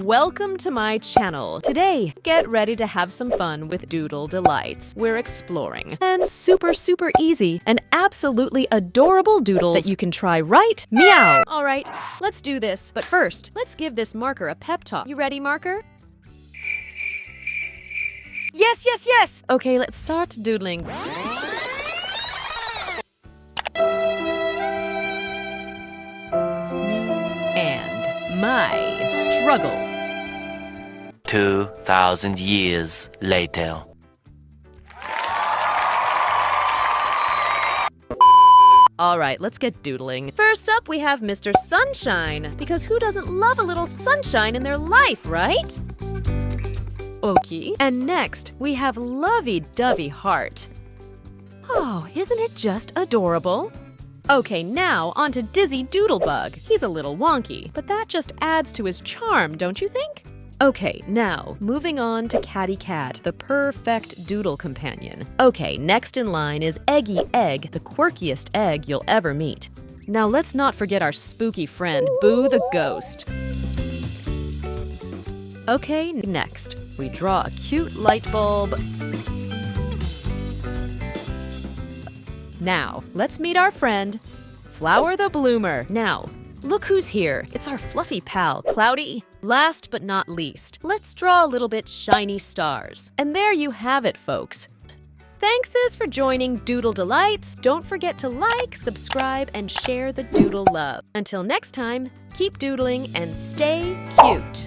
Welcome to my channel. Today, get ready to have some fun with Doodle Delights. We're exploring and super easy and absolutely adorable doodles that you can try right meow. All right, let's do this. But first, let's give this marker a pep talk. You ready, marker? Yes! Okay, let's start doodling. And my struggles. 2,000 years later. All right, let's get doodling. First up, we have Mr. Sunshine, because who doesn't love a little sunshine in their life, right? Okay, and next, we have Lovey-Dovey Heart. Oh, isn't it just adorable? Okay, now on to Dizzy Doodlebug. He's a little wonky, but that just adds to his charm, don't you think? Okay, now, moving on to Catty Cat, the perfect doodle companion. Okay, next in line is Eggy Egg, the quirkiest egg you'll ever meet. Now let's not forget our spooky friend, Boo the Ghost. Okay, next, we draw a cute light bulb. Now, let's meet our friend, Flower the Bloomer. Now, look who's here. It's our fluffy pal, Cloudy. Last but not least, let's draw a little bit shiny stars. And there you have it, folks. Thanks for joining Doodle Delights. Don't forget to like, subscribe, and share the doodle love. Until next time, keep doodling and stay cute.